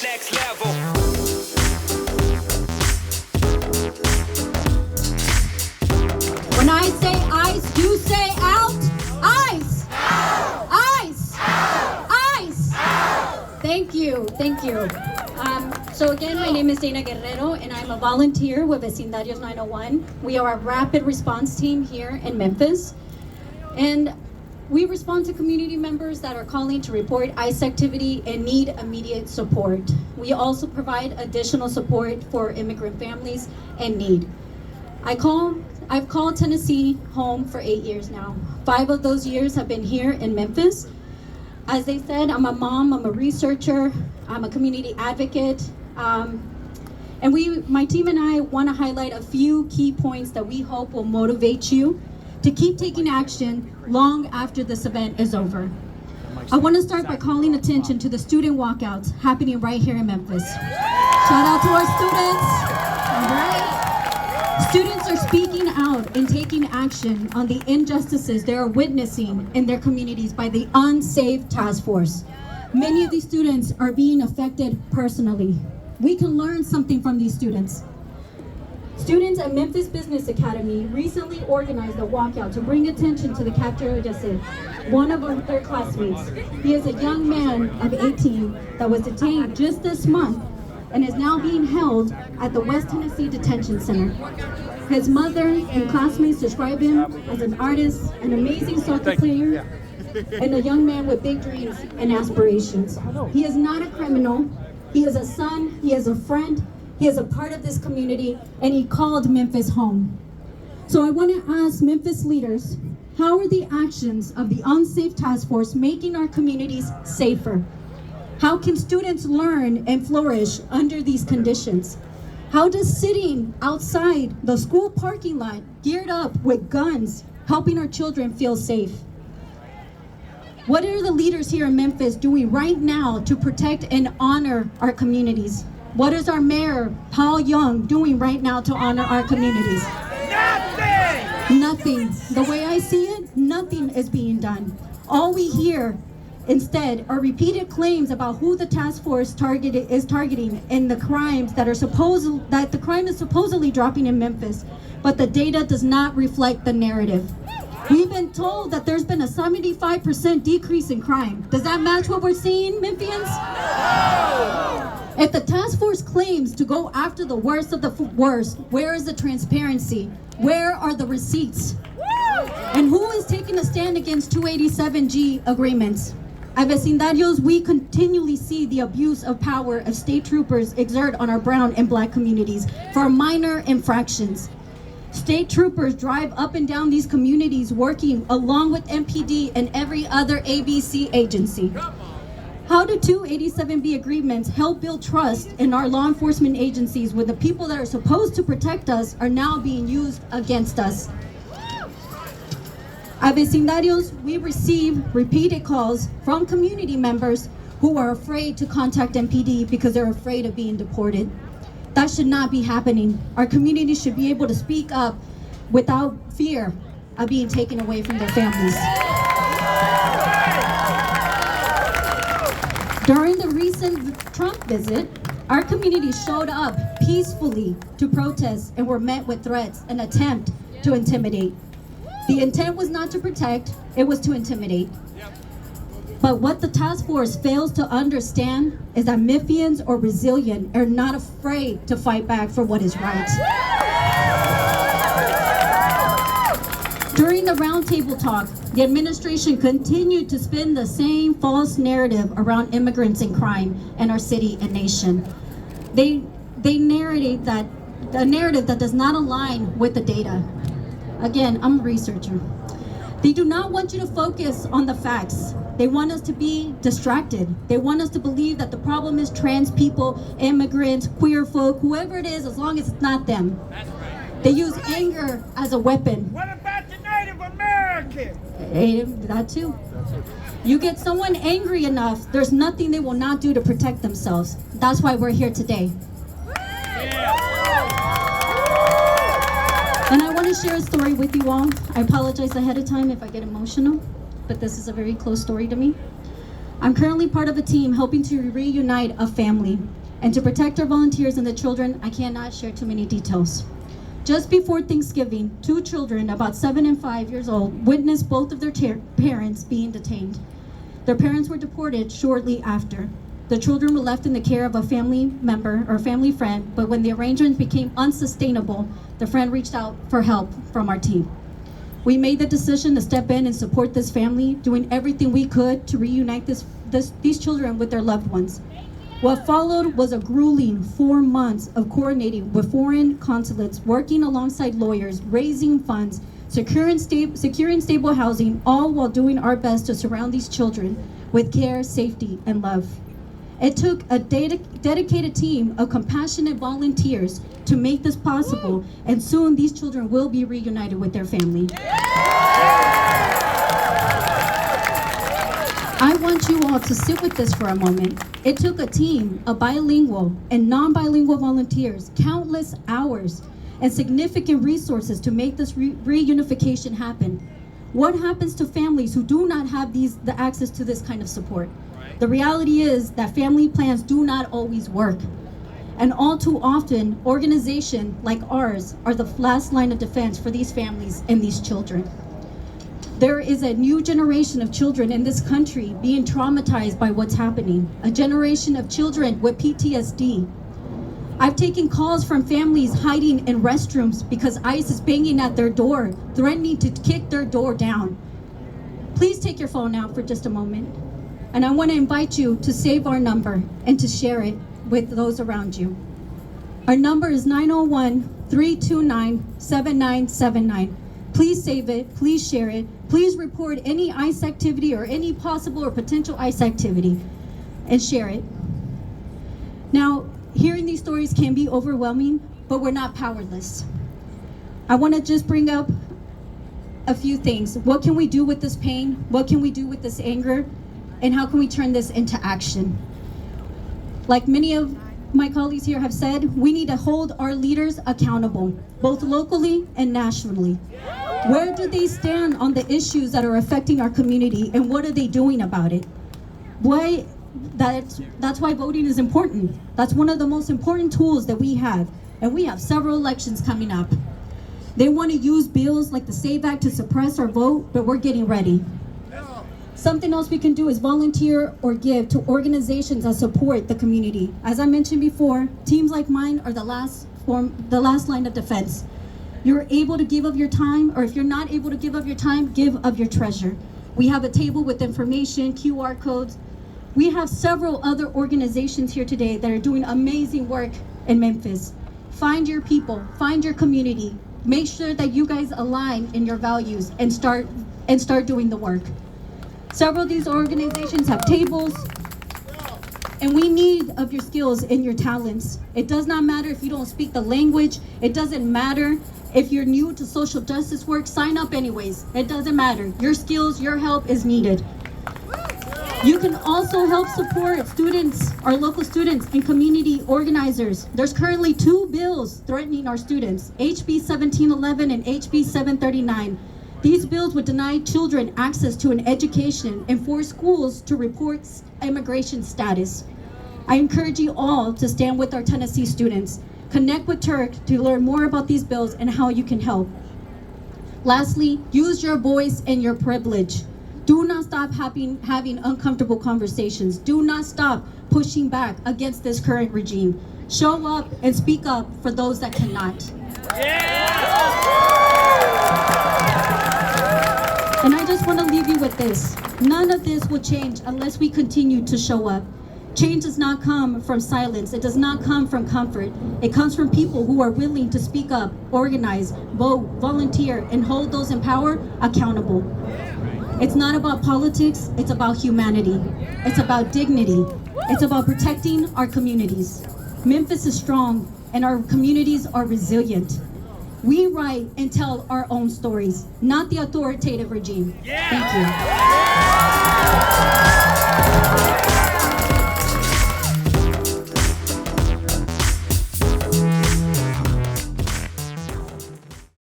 next level. When I say ice, you say out. Ice. Ice. Ice. Thank you. Thank you. So again, my name is Dana Guerrero, and I'm a volunteer with Vecindarios 901. We are a rapid response team here in Memphis. And we respond to community members that are calling to report ICE activity and need immediate support. We also provide additional support for immigrant families in need. I've called Tennessee home for 8 years now. 5 of those years have been here in Memphis. As they said, I'm a mom, I'm a researcher, I'm a community advocate. And my team and I want to highlight a few key points that we hope will motivate you to keep taking action long after this event is over. I want to start by calling attention to the student walkouts happening right here in Memphis. Shout out to our students. All right. Students are speaking out and taking action on the injustices they are witnessing in their communities by the Unsafe Task Force. Many of these students are being affected personally. We can learn something from these students. Students at Memphis Business Academy recently organized a walkout to bring attention to the capture of Yasser, one of their classmates. He is a young man of 18 that was detained just this month and is now being held at the West Tennessee Detention Center. His mother and classmates describe him as an artist, an amazing soccer player, and a young man with big dreams and aspirations. He is not a criminal. He is a son, he is a friend, he is a part of this community, and he called Memphis home. So I want to ask Memphis leaders, how are the actions of the Unsafe Task Force making our communities safer? How can students learn and flourish under these conditions? How does sitting outside the school parking lot geared up with guns helping our children feel safe? What are the leaders here in Memphis doing right now to protect and honor our communities? What is our mayor, Paul Young, doing right now to honor our communities? Nothing! Nothing. The way I see it, nothing is being done. All we hear instead are repeated claims about who the task force is targeting and the crimes that the crime is supposedly dropping in Memphis, but the data does not reflect the narrative. We've been told that there's been a 75% decrease in crime. Does that match what we're seeing, Memphians? No! If the task force claims to go after the worst of the worst, where is the transparency? Where are the receipts? And who is taking a stand against 287G agreements? At Vecindarios, we continually see the abuse of power of state troopers exert on our brown and black communities for minor infractions. State troopers drive up and down these communities working along with MPD and every other ABC agency. How do 287B agreements help build trust in our law enforcement agencies when the people that are supposed to protect us are now being used against us? At Vecindarios, we receive repeated calls from community members who are afraid to contact MPD because they're afraid of being deported. That should not be happening. Our community should be able to speak up without fear of being taken away from their families. During the recent Trump visit, our community showed up peacefully to protest and were met with threats and attempt to intimidate. The intent was not to protect, it was to intimidate. But what the task force fails to understand is that Memphians are resilient, are not afraid to fight back for what is right. During the roundtable talk, the administration continued to spin the same false narrative around immigrants and crime in our city and nation. They narrate that a narrative that does not align with the data. Again, I'm a researcher. They do not want you to focus on the facts. They want us to be distracted. They want us to believe that the problem is trans people, immigrants, queer folk, whoever it is, as long as it's not them. That's right. They use anger as a weapon. What about the Native Americans? That too. You get someone angry enough, there's nothing they will not do to protect themselves. That's why we're here today. And I want to share a story with you all. I apologize ahead of time if I get emotional, but this is a very close story to me. I'm currently part of a team helping to reunite a family. And to protect our volunteers and the children, I cannot share too many details. Just before Thanksgiving, 2 children, about 7 and 5 years old, witnessed both of their parents being detained. Their parents were deported shortly after. The children were left in the care of a family member or family friend, but when the arrangements became unsustainable, the friend reached out for help from our team. We made the decision to step in and support this family, doing everything we could to reunite these children with their loved ones. What followed was a grueling 4 months of coordinating with foreign consulates, working alongside lawyers, raising funds, securing stable housing, all while doing our best to surround these children with care, safety, and love. It took a dedicated team of compassionate volunteers to make this possible, and soon these children will be reunited with their family. I want you all to sit with this for a moment. It took a team of bilingual and non-bilingual volunteers, countless hours, and significant resources to make this reunification happen. What happens to families who do not have the access to this kind of support? The reality is that family plans do not always work. And all too often, organizations like ours are the last line of defense for these families and these children. There is a new generation of children in this country being traumatized by what's happening, a generation of children with PTSD. I've taken calls from families hiding in restrooms because ICE is banging at their door, threatening to kick their door down. Please take your phone out for just a moment. And I want to invite you to save our number and to share it with those around you. Our number is 901-329-7979. Please save it, please share it, please report any ICE activity or any possible or potential ICE activity and share it. Now, hearing these stories can be overwhelming, but we're not powerless. I want to just bring up a few things. What can we do with this pain? What can we do with this anger? And how can we turn this into action? Like many of my colleagues here have said, we need to hold our leaders accountable, both locally and nationally. Where do they stand on the issues that are affecting our community, and what are they doing about it? That's why voting is important. That's one of the most important tools that we have, and we have several elections coming up. They want to use bills like the SAVE Act to suppress our vote, but we're getting ready. Something else we can do is volunteer or give to organizations that support the community. As I mentioned before, teams like mine are the last line of defense. You're able to give of your time, or if you're not able to give of your time, give of your treasure. We have a table with information, QR codes. We have several other organizations here today that are doing amazing work in Memphis. Find your people, find your community. Make sure that you guys align in your values and start doing the work. Several of these organizations have tables, and we need of your skills and your talents. It does not matter if you don't speak the language. It doesn't matter if you're new to social justice work. Sign up anyways. It doesn't matter. Your skills, your help is needed. You can also help support students, our local students, and community organizers. There's currently 2 bills threatening our students, HB 1711 and HB 739. These bills would deny children access to an education and force schools to report immigration status. I encourage you all to stand with our Tennessee students. Connect with Turk to learn more about these bills and how you can help. Lastly, use your voice and your privilege. Do not stop having uncomfortable conversations. Do not stop pushing back against this current regime. Show up and speak up for those that cannot. And I just want to leave you with this. None of this will change unless we continue to show up. Change does not come from silence. It does not come from comfort. It comes from people who are willing to speak up, organize, vote, volunteer, and hold those in power accountable. It's not about politics, it's about humanity. It's about dignity. It's about protecting our communities. Memphis is strong, and our communities are resilient. We write and tell our own stories, not the authoritative regime. Thank you.